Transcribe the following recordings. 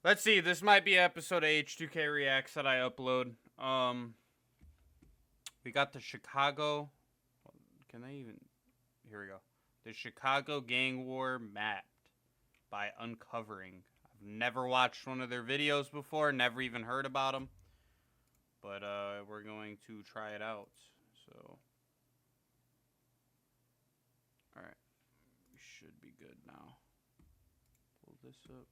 Let's see. This might be episode of H2K Reacts that I upload. We got the Chicago. Can I even? Here we go. The Chicago Gang War Mapped by Uncovering. I've never watched one of their videos before. Never even heard about them. But we're going to try it out. So, all right. We should be good now. Pull this up.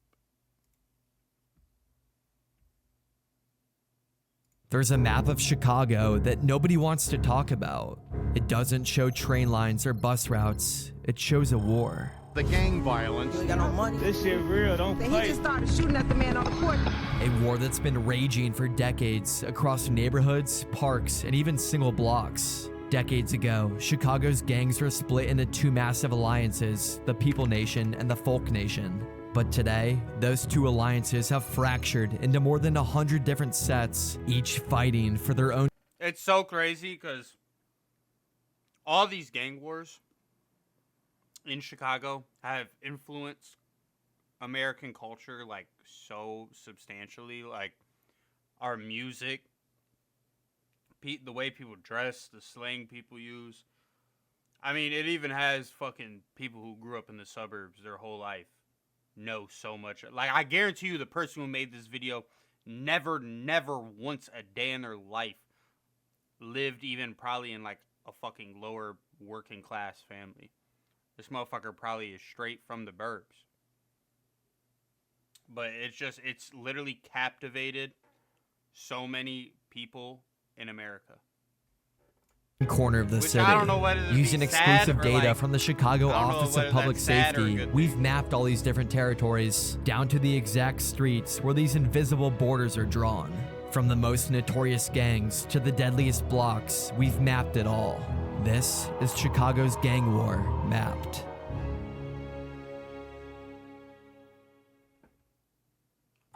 There's a map of Chicago that nobody wants to talk about. It doesn't show train lines or bus routes. It shows a war. The gang violence. You ain't got no money. This shit real, don't Then play. he just started shooting at the man on the court. A war that's been raging for decades across neighborhoods, parks, and even single blocks. Decades ago, Chicago's gangs were split into two massive alliances, the People Nation and the Folk Nation. But today, those two alliances have fractured into more than 100 different sets, each fighting for their own. It's so crazy because all these gang wars in Chicago have influenced American culture like so substantially. Like our music, the way people dress, the slang people use. I mean, it even has fucking people who grew up in the suburbs their whole life know so much. Like, I guarantee you the person who made this video never once a day in their life lived even probably in like a fucking lower working class family. This motherfucker probably is straight from the burbs. But it's literally captivated so many people in America. Corner of the Which city. I don't know whether to be Using sad exclusive or, data like, from the Chicago I don't know Office whether of Public that's sad or a Safety, good we've thing. mapped all these different territories down to the exact streets where these invisible borders are drawn. From the most notorious gangs to the deadliest blocks, we've mapped it all. This is Chicago's gang war mapped.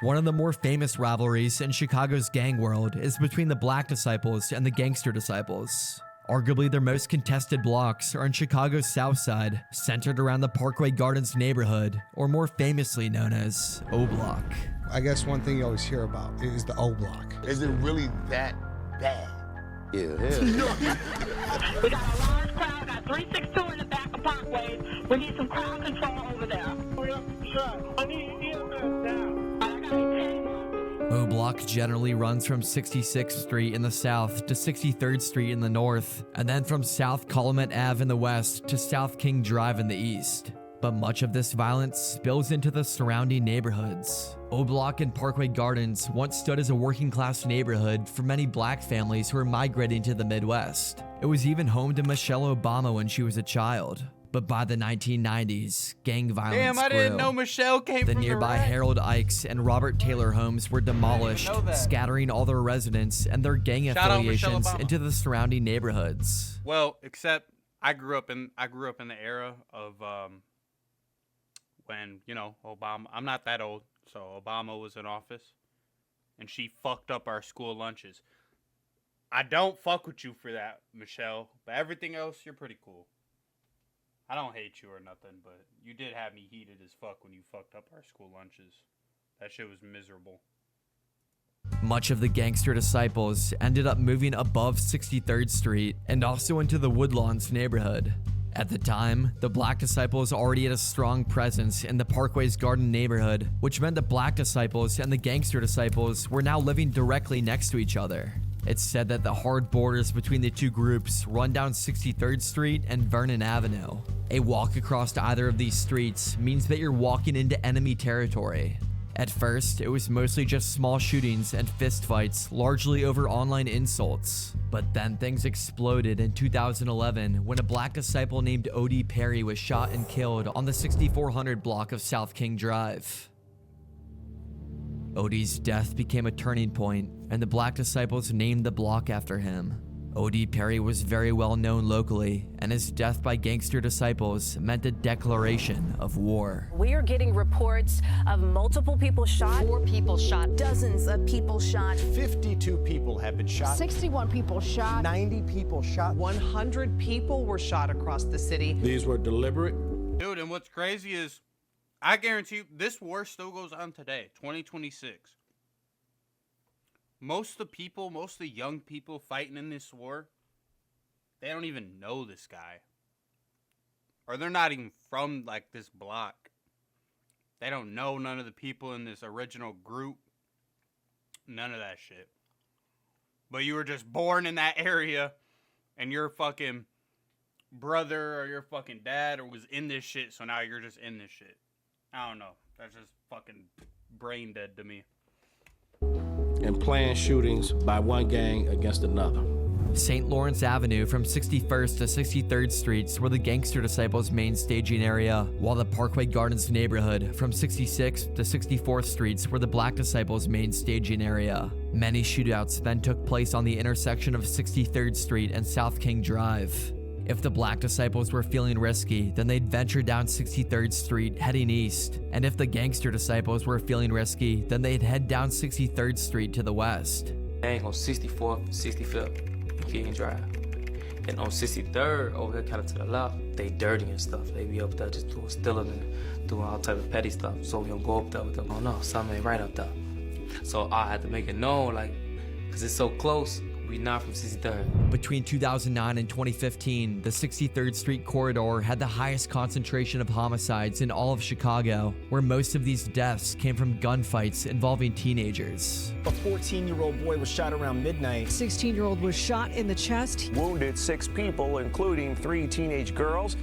One of the more famous rivalries in Chicago's gang world is between the Black Disciples and the Gangster Disciples. Arguably their most contested blocks are in Chicago's South Side, centered around the Parkway Gardens neighborhood, or more famously known as O Block. I guess one thing you always hear about is the O Block. Is it really that bad? Yeah, hell. We got a large crowd, got 362 in the back of Parkway. We need some crowd control over there. I need EMS down. O Block generally runs from 66th Street in the south to 63rd Street in the north, and then from South Calumet Ave in the west to South King Drive in the east. But much of this violence spills into the surrounding neighborhoods. O Block and Parkway Gardens once stood as a working class neighborhood for many black families who were migrating to the Midwest. It was even home to Michelle Obama when she was a child. But by the 1990s, gang violence Damn, I didn't grew. know Michelle came The from nearby Iraq. Harold Ikes and Robert Taylor homes were demolished, scattering all their residents and their gang Shout out Michelle affiliations Obama. into the surrounding neighborhoods. Well, except I grew up in the era of when, you know, Obama. I'm not that old, so Obama was in office, and she fucked up our school lunches. I don't fuck with you for that, Michelle, but everything else, you're pretty cool. I don't hate you or nothing, but you did have me heated as fuck when you fucked up our school lunches. That shit was miserable. Much of the Gangster Disciples ended up moving above 63rd Street and also into the Woodlawns neighborhood. At the time, the Black Disciples already had a strong presence in the Parkway's Garden neighborhood, which meant the Black Disciples and the Gangster Disciples were now living directly next to each other. It's said that the hard borders between the two groups run down 63rd Street and Vernon Avenue. A walk across either of these streets means that you're walking into enemy territory. At first, it was mostly just small shootings and fistfights, largely over online insults. But then things exploded in 2011 when a Black disciple named O.D. Perry was shot and killed on the 6400 block of South King Drive. O.D.'s death became a turning point, and the Black Disciples named the block after him. O.D. Perry was very well known locally, and his death by Gangster Disciples meant a declaration of war. We are getting reports of multiple people shot. 4 people shot. Dozens of people shot. 52 people have been shot. 61 people shot. 90 people shot. 100 people were shot across the city. These were deliberate. Dude, and what's crazy is I guarantee you, this war still goes on today, 2026. Most of the people, most of the young people fighting in this war, they don't even know this guy. Or they're not even from, like, this block. They don't know none of the people in this original group. None of that shit. But you were just born in that area, and your fucking brother or your fucking dad or was in this shit, so now you're just in this shit. I don't know. That's just fucking brain dead to me. And planned shootings by one gang against another. St. Lawrence Avenue from 61st to 63rd Streets were the Gangster Disciples' main staging area, while the Parkway Gardens neighborhood from 66th to 64th Streets were the Black Disciples' main staging area. Many shootouts then took place on the intersection of 63rd Street and South King Drive. If the Black Disciples were feeling risky, then they'd venture down 63rd Street heading east, and if the Gangster Disciples were feeling risky, then they'd head down 63rd Street to the west. Gang on 64th, 65th. King Drive. And on 63rd, over here kind of to the left, they dirty and stuff. They be up there just doing stealing and doing all type of petty stuff. So we don't go up there with them. Oh no, something ain't right up there. So I had to make it known, like, because it's so close, we not from 63rd. Between 2009 and 2015, the 63rd Street corridor had the highest concentration of homicides in all of Chicago, where most of these deaths came from gunfights involving teenagers. A 14-year-old boy was shot around midnight. 16-year-old was shot in the chest. Wounded 6 people, including 3 teenage girls.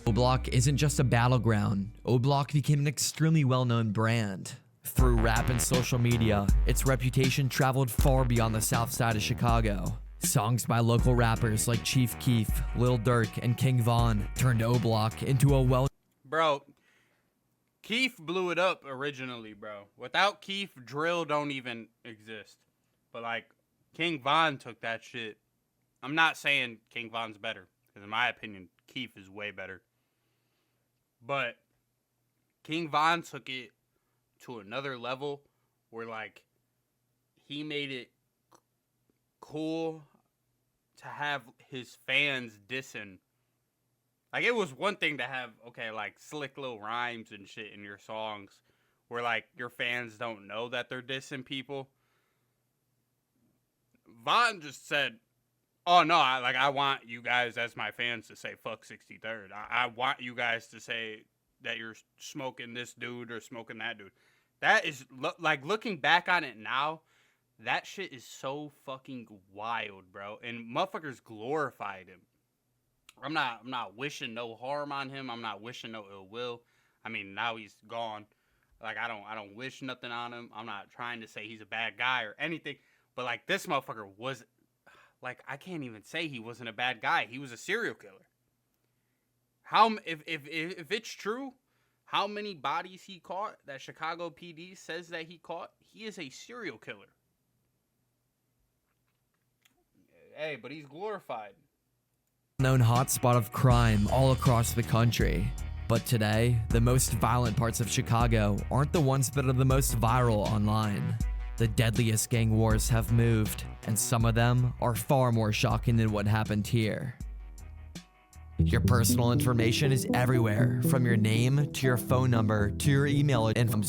O-Block isn't just a battleground. O-Block became an extremely well-known brand. Through rap and social media, its reputation traveled far beyond the south side of Chicago. Songs by local rappers like Chief Keef, Lil Durk, and King Von turned O-Block into a Bro, Keef blew it up originally, bro. Without Keef, drill don't even exist. But, like, King Von took that shit. I'm not saying King Von's better, because in my opinion, Keef is way better. But King Von took it to another level where, like, he made it cool to have his fans dissing. Like, it was one thing to have, okay, like, slick little rhymes and shit in your songs where, like, your fans don't know that they're dissing people. Von just said, oh, no, I want you guys as my fans to say fuck 63rd. I want you guys to say that you're smoking this dude or smoking that dude. That is, like, looking back on it now, that shit is so fucking wild, bro. And motherfuckers glorified him. I'm not wishing no harm on him. I'm not wishing no ill will. I mean, now he's gone. Like, I don't wish nothing on him. I'm not trying to say he's a bad guy or anything. But, like, this motherfucker was, like, I can't even say he wasn't a bad guy. He was a serial killer. If it's true, how many bodies he caught that Chicago PD says that he caught? He is a serial killer. Hey, but he's glorified. Known hotspot of crime all across the country. But today, the most violent parts of Chicago aren't the ones that are the most viral online. The deadliest gang wars have moved, and some of them are far more shocking than what happened here. Your personal information is everywhere, from your name to your phone number to your email and from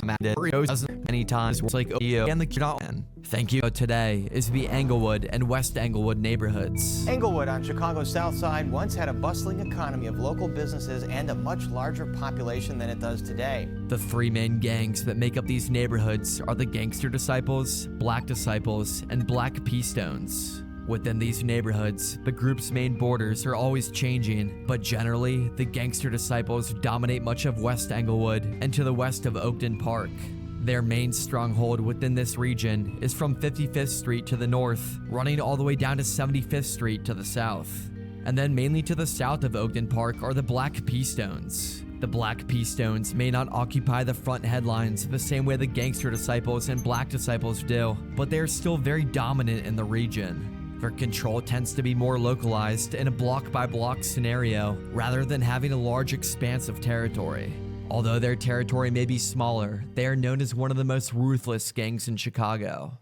many times like you and the kid. Thank you. Today is the Englewood and West Englewood neighborhoods. Englewood on Chicago's south side once had a bustling economy of local businesses and a much larger population than it does today. The 3 main gangs that make up these neighborhoods are the Gangster Disciples, Black Disciples, and Black P-Stones. Within these neighborhoods, the group's main borders are always changing, but generally, the Gangster Disciples dominate much of West Englewood and to the west of Oakton Park. Their main stronghold within this region is from 55th Street to the north, running all the way down to 75th Street to the south. And then mainly to the south of Oakton Park are the Black P-Stones. The Black P-Stones may not occupy the front headlines the same way the Gangster Disciples and Black Disciples do, but they are still very dominant in the region. Their control tends to be more localized in a block-by-block scenario, rather than having a large expanse of territory. Although their territory may be smaller, they are known as one of the most ruthless gangs in Chicago.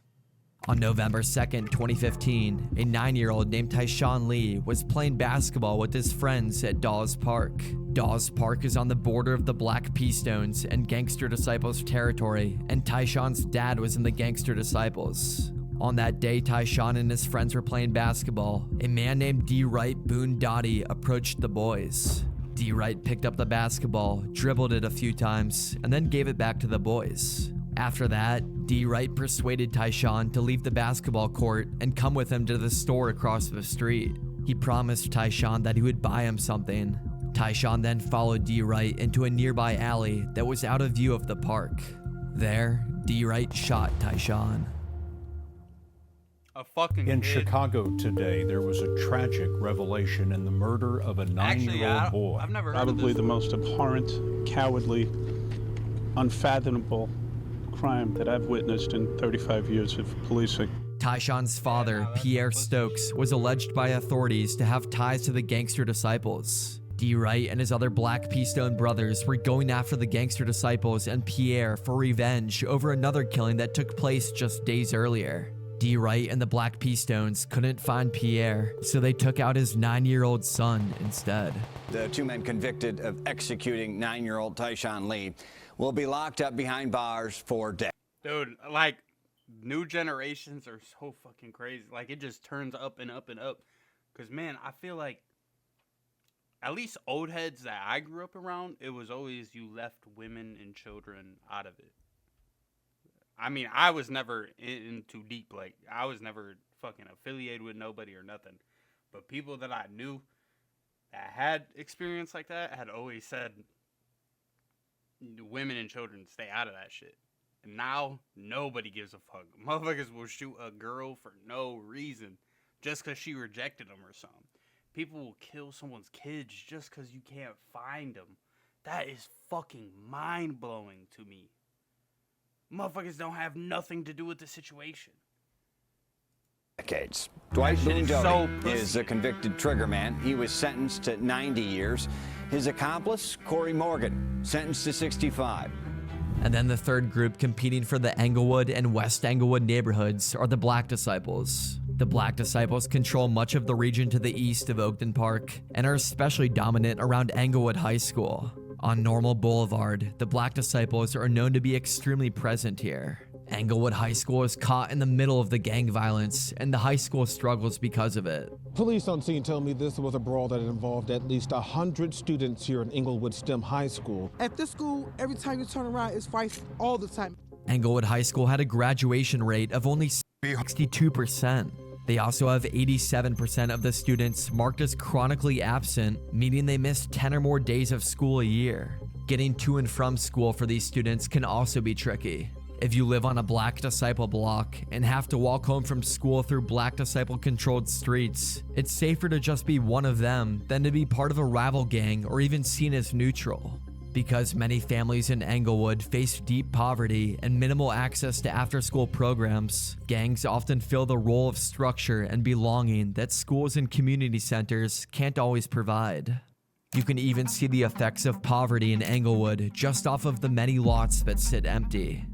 On November 2nd, 2015, a 9-year-old named Tyshawn Lee was playing basketball with his friends at Dawes Park. Dawes Park is on the border of the Black P Stones and Gangster Disciples territory, and Tyshawn's dad was in the Gangster Disciples. On that day Tyshawn and his friends were playing basketball, a man named D. Wright Boone Dottie approached the boys. D. Wright picked up the basketball, dribbled it a few times, and then gave it back to the boys. After that, D. Wright persuaded Tyshawn to leave the basketball court and come with him to the store across the street. He promised Tyshawn that he would buy him something. Tyshawn then followed D. Wright into a nearby alley that was out of view of the park. There, D. Wright shot Tyshawn. A fucking In kid. Chicago today, there was a tragic revelation in the murder of a 9-year-old boy. I've never heard of Probably this. the most abhorrent, cowardly, unfathomable crime that I've witnessed in 35 years of policing. Tyshawn's father, Pierre Stokes, was alleged by authorities to have ties to the Gangster Disciples. D. Wright and his other Black P Stone brothers were going after the Gangster Disciples and Pierre for revenge over another killing that took place just days earlier. D. Wright and the Black P Stones couldn't find Pierre, so they took out his 9-year-old son instead. The two men convicted of executing 9-year-old Tyshawn Lee will be locked up behind bars for death. Dude, like, new generations are so fucking crazy. Like, it just turns up and up and up. Because, man, I feel like, at least old heads that I grew up around, it was always you left women and children out of it. I mean, I was never in too deep. Like, I was never fucking affiliated with nobody or nothing. But people that I knew that had experience like that had always said, women and children, stay out of that shit. And now, nobody gives a fuck. Motherfuckers will shoot a girl for no reason. Just because she rejected them or something. People will kill someone's kids just because you can't find them. That is fucking mind-blowing to me. Motherfuckers don't have nothing to do with the situation. Decades. Dwight That shit Boone is Dottie so is pussy. a convicted triggerman. He was sentenced to 90 years. His accomplice, Corey Morgan, sentenced to 65. And then the third group competing for the Englewood and West Englewood neighborhoods are the Black Disciples. The Black Disciples control much of the region to the east of Oakton Park and are especially dominant around Englewood High School. On Normal Boulevard, the Black Disciples are known to be extremely present here. Englewood High School is caught in the middle of the gang violence, and the high school struggles because of it. Police on scene tell me this was a brawl that involved at least 100 students here in Englewood STEM High School. At this school, every time you turn around, it's fights all the time. Englewood High School had a graduation rate of only 62%. They also have 87% of the students marked as chronically absent, meaning they missed 10 or more days of school a year. Getting to and from school for these students can also be tricky. If you live on a Black Disciple block and have to walk home from school through Black Disciple controlled streets, it's safer to just be one of them than to be part of a rival gang or even seen as neutral. Because many families in Englewood face deep poverty and minimal access to after-school programs, gangs often fill the role of structure and belonging that schools and community centers can't always provide. You can even see the effects of poverty in Englewood just off of the many lots that sit empty.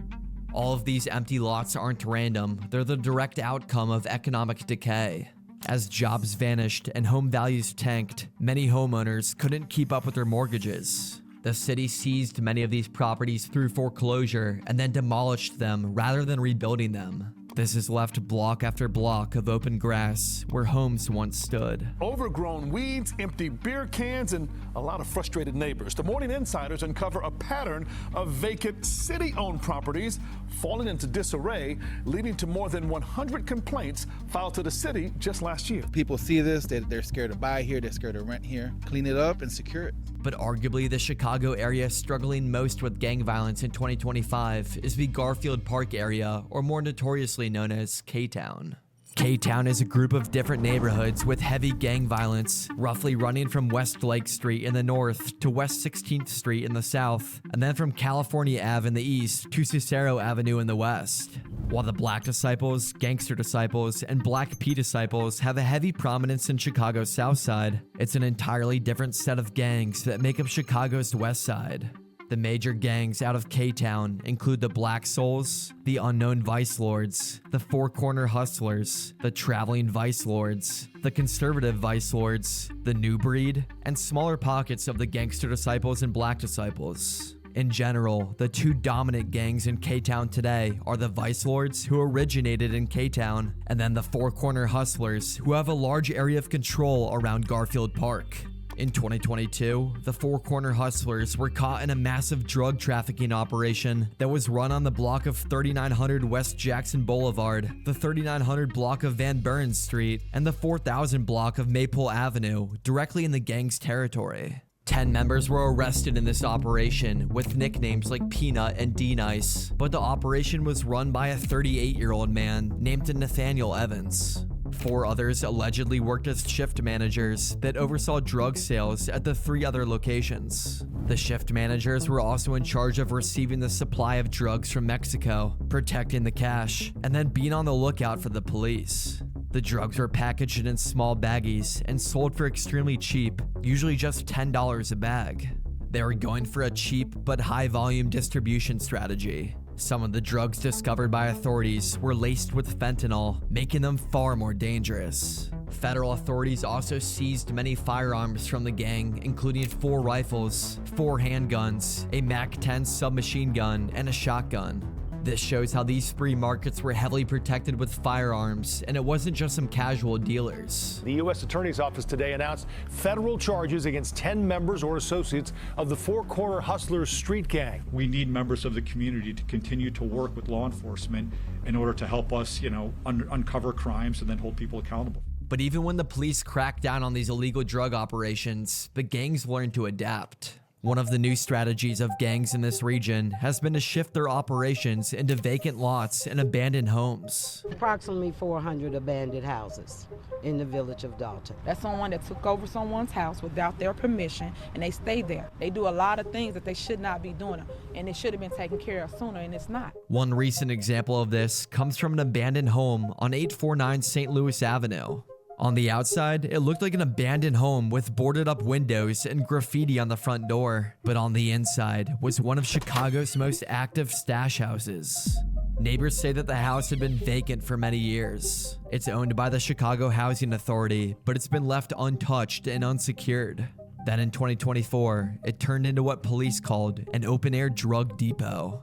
All of these empty lots aren't random, they're the direct outcome of economic decay. As jobs vanished and home values tanked, many homeowners couldn't keep up with their mortgages. The city seized many of these properties through foreclosure and then demolished them rather than rebuilding them. This has left block after block of open grass where homes once stood. Overgrown weeds, empty beer cans, and a lot of frustrated neighbors. The Morning Insiders uncover a pattern of vacant city-owned properties falling into disarray, leading to more than 100 complaints filed to the city just last year. People see this, they're scared to buy here, they're scared to rent here. Clean it up and secure it. But arguably the Chicago area struggling most with gang violence in 2025 is the Garfield Park area, or more notoriously known as K-Town. K-Town is a group of different neighborhoods with heavy gang violence, roughly running from West Lake Street in the north to West 16th Street in the south, and then from California Ave in the east to Cicero Avenue in the west. While the Black Disciples, Gangster Disciples, and Black P Disciples have a heavy prominence in Chicago's south side, it's an entirely different set of gangs that make up Chicago's west side. The major gangs out of K-Town include the Black Souls, the Unknown Vice Lords, the Four Corner Hustlers, the Traveling Vice Lords, the Conservative Vice Lords, the New Breed, and smaller pockets of the Gangster Disciples and Black Disciples. In general, the two dominant gangs in K-Town today are the Vice Lords, who originated in K-Town, and then the Four Corner Hustlers, who have a large area of control around Garfield Park. In 2022, the Four Corner Hustlers were caught in a massive drug trafficking operation that was run on the block of 3900 West Jackson Boulevard, the 3900 block of Van Buren Street, and the 4000 block of Maypole Avenue, directly in the gang's territory. 10 members were arrested in this operation with nicknames like Peanut and D-Nice, but the operation was run by a 38-year-old man named Nathaniel Evans. 4 others allegedly worked as shift managers that oversaw drug sales at the 3 other locations. The shift managers were also in charge of receiving the supply of drugs from Mexico, protecting the cash, and then being on the lookout for the police. The drugs were packaged in small baggies and sold for extremely cheap, usually just $10 a bag. They were going for a cheap but high volume distribution strategy. Some of the drugs discovered by authorities were laced with fentanyl, making them far more dangerous. Federal authorities also seized many firearms from the gang, including 4 rifles, 4 handguns, a MAC-10 submachine gun, and a shotgun. This shows how these free markets were heavily protected with firearms, and it wasn't just some casual dealers. The U.S. Attorney's Office today announced federal charges against 10 members or associates of the Four Corner Hustlers street gang. We need members of the community to continue to work with law enforcement in order to help us, uncover crimes and then hold people accountable. But even when the police cracked down on these illegal drug operations, the gangs learned to adapt. One of the new strategies of gangs in this region has been to shift their operations into vacant lots and abandoned homes. Approximately 400 abandoned houses in the village of Dalton. That's someone that took over someone's house without their permission, and they stay there. They do a lot of things that they should not be doing, and it should have been taken care of sooner, and it's not. One recent example of this comes from an abandoned home on 849 St. Louis Avenue. On the outside, it looked like an abandoned home with boarded up windows and graffiti on the front door. But on the inside was one of Chicago's most active stash houses. Neighbors say that the house had been vacant for many years. It's owned by the Chicago Housing Authority, but it's been left untouched and unsecured. Then in 2024, it turned into what police called an open-air drug depot.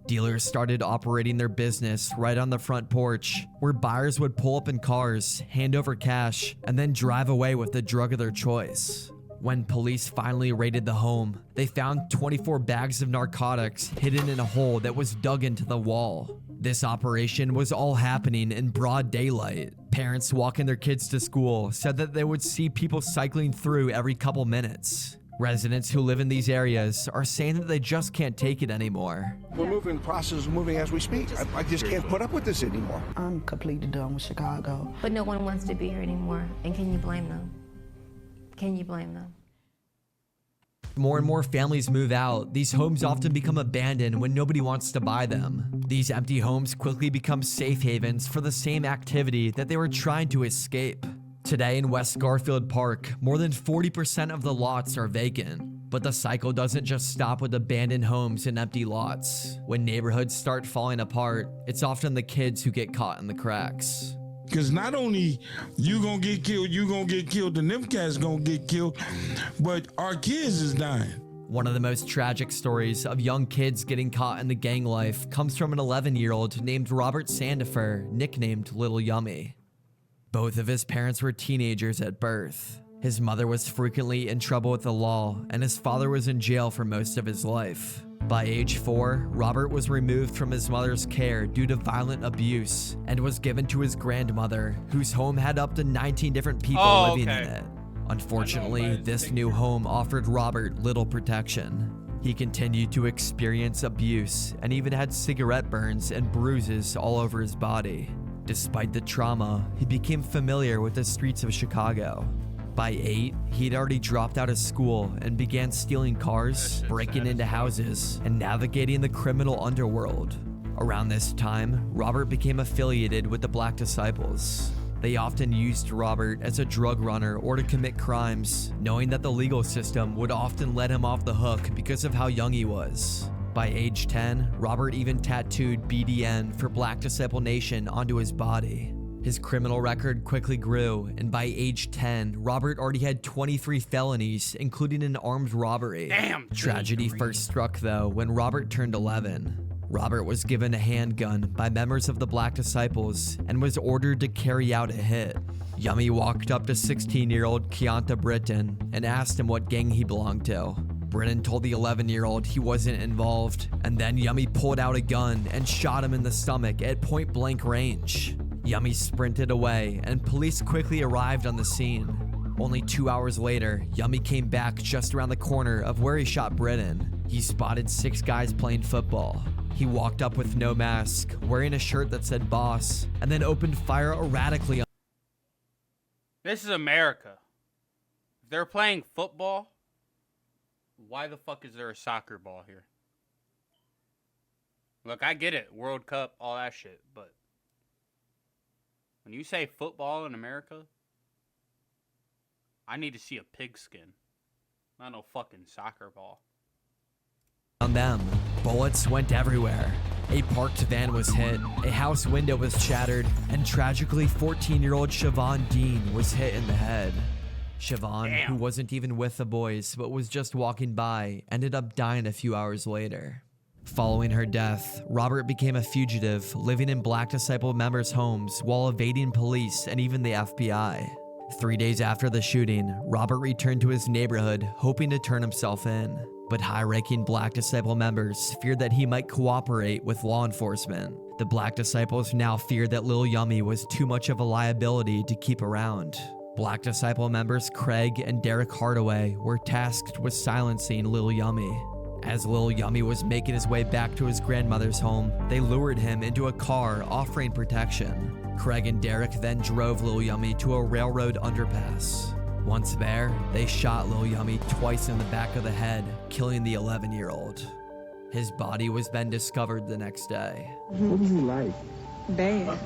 Dealers started operating their business right on the front porch, where buyers would pull up in cars, hand over cash, and then drive away with the drug of their choice. When police finally raided the home, they found 24 bags of narcotics hidden in a hole that was dug into the wall. This operation was all happening in broad daylight. Parents walking their kids to school said that they would see people cycling through every couple minutes. Residents who live in these areas are saying that they just can't take it anymore. We're moving, the process is moving as we speak. I just can't put up with this anymore. I'm completely done with Chicago. But no one wants to be here anymore. And can you blame them? Can you blame them? More and more families move out. These homes often become abandoned when nobody wants to buy them. These empty homes quickly become safe havens for the same activity that they were trying to escape. Today in West Garfield Park, more than 40% of the lots are vacant. But the cycle doesn't just stop with abandoned homes and empty lots. When neighborhoods start falling apart, it's often the kids who get caught in the cracks. Because not only you gonna get killed, and them cats gonna get killed, but our kids is dying. One of the most tragic stories of young kids getting caught in the gang life comes from an 11-year-old named Robert Sandifer, nicknamed Little Yummy. Both of his parents were teenagers at birth. His mother was frequently in trouble with the law, and his father was in jail for most of his life. By age 4, Robert was removed from his mother's care due to violent abuse and was given to his grandmother, whose home had up to 19 different people living in it. Unfortunately, this new home offered Robert little protection. He continued to experience abuse and even had cigarette burns and bruises all over his body. Despite the trauma, he became familiar with the streets of Chicago. By 8, he'd already dropped out of school and began stealing cars, breaking into houses, and navigating the criminal underworld. Around this time, Robert became affiliated with the Black Disciples. They often used Robert as a drug runner or to commit crimes, knowing that the legal system would often let him off the hook because of how young he was. By age 10, Robert even tattooed BDN for Black Disciple Nation onto his body. His criminal record quickly grew, and by age 10, Robert already had 23 felonies, including an armed robbery. Damn! Tragedy first struck, though, when Robert turned 11. Robert was given a handgun by members of the Black Disciples and was ordered to carry out a hit. Yummy walked up to 16-year-old Keonta Britton and asked him what gang he belonged to. Britton told the 11-year-old he wasn't involved, and then Yummy pulled out a gun and shot him in the stomach at point-blank range. Yummy sprinted away, and police quickly arrived on the scene. Only 2 hours later, Yummy came back just around the corner of where he shot Britton. He spotted 6 guys playing football. He walked up with no mask, wearing a shirt that said boss, and then opened fire erratically. This is America. If they're playing football, why the fuck is there a soccer ball here? Look, I get it. World Cup, all that shit, but when you say football in America, I need to see a pigskin, not no fucking soccer ball. On them, bullets went everywhere. A parked van was hit, a house window was shattered, and tragically 14-year-old Siobhan Dean was hit in the head. Siobhan, who wasn't even with the boys but was just walking by, ended up dying a few hours later. Following her death, Robert became a fugitive, living in Black Disciple members' homes while evading police and even the FBI. 3 days after the shooting, Robert returned to his neighborhood, hoping to turn himself in. But high-ranking Black Disciple members feared that he might cooperate with law enforcement. The Black Disciples now feared that Lil Yummy was too much of a liability to keep around. Black Disciple members Craig and Derek Hardaway were tasked with silencing Lil Yummy. As Lil Yummy was making his way back to his grandmother's home, they lured him into a car offering protection. Craig and Derek then drove Lil Yummy to a railroad underpass. Once there, they shot Lil Yummy twice in the back of the head, killing the 11-year-old. His body was then discovered the next day. What was he like? Bad.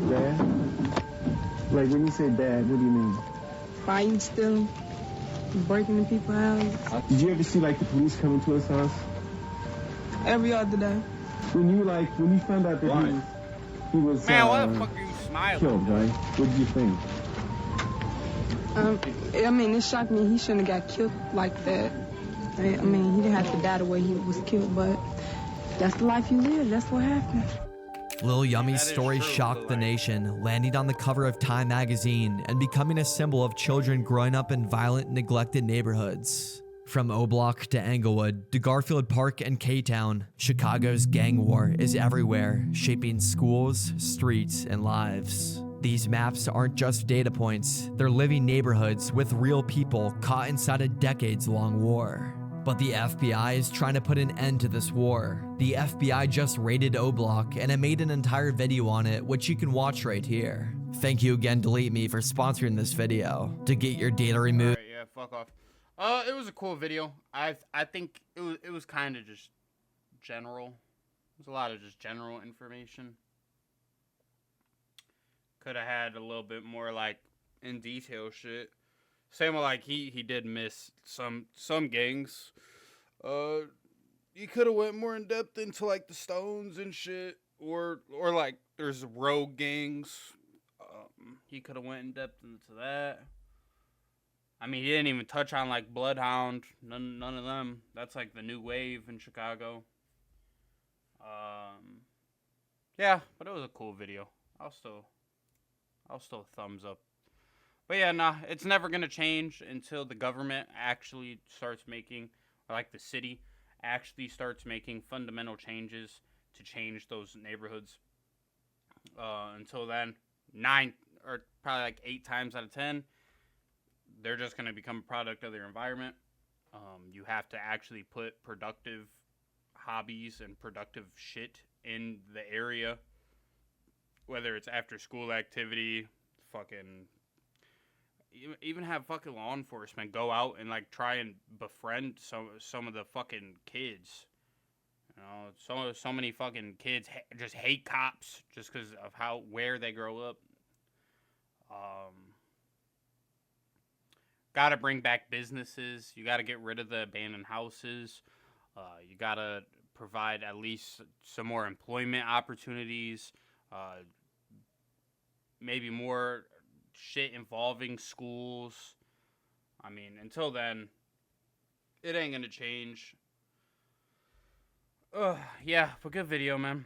Bad? Like, when you say bad, what do you mean? Fighting, stealing, breaking in people's houses. Did you ever see, like, the police coming to his house? Every other day. When you found out that he was Man, why the fuck are you smiling? killed, right? What did you think? I mean, it shocked me. He shouldn't have got killed like that. I mean, he didn't have to die the way he was killed, but that's the life you live. That's what happened. Lil Yummy's story shocked the nation, landing on the cover of Time magazine and becoming a symbol of children growing up in violent, neglected neighborhoods. From O-Block to Englewood to Garfield Park and K-Town, Chicago's gang war is everywhere, shaping schools, streets, and lives. These maps aren't just data points, they're living neighborhoods with real people caught inside a decades-long war. But the FBI is trying to put an end to this war. The FBI just raided O-Block and I made an entire video on it, which you can watch right here. Thank you again, Delete Me, for sponsoring this video. To get your data removed. Alright, yeah, fuck off. It was a cool video. I think it was kind of just general. There's a lot of just general information. Could have had a little bit more like in detail shit. Same with like he did miss some gangs. He could have went more in depth into like the Stones and shit, or like there's rogue gangs. He could have went in depth into that. I mean, he didn't even touch on like Bloodhound. None of them. That's like the new wave in Chicago. Yeah, but it was a cool video. I'll still thumbs up. But yeah, nah, it's never gonna change until the government actually starts making, or like the city actually starts making fundamental changes to change those neighborhoods. Until then, 9 or probably like 8 times out of 10, they're just gonna become a product of their environment. You have to actually put productive hobbies and productive shit in the area. Whether it's after school activity, fucking, even have fucking law enforcement go out and like try and befriend some of the fucking kids. You know, so many fucking kids just hate cops just because of where they grow up. Got to bring back businesses. You got to get rid of the abandoned houses. You got to provide at least some more employment opportunities. Maybe more shit involving schools. I mean, until then, it ain't gonna change. Yeah, but good video, man.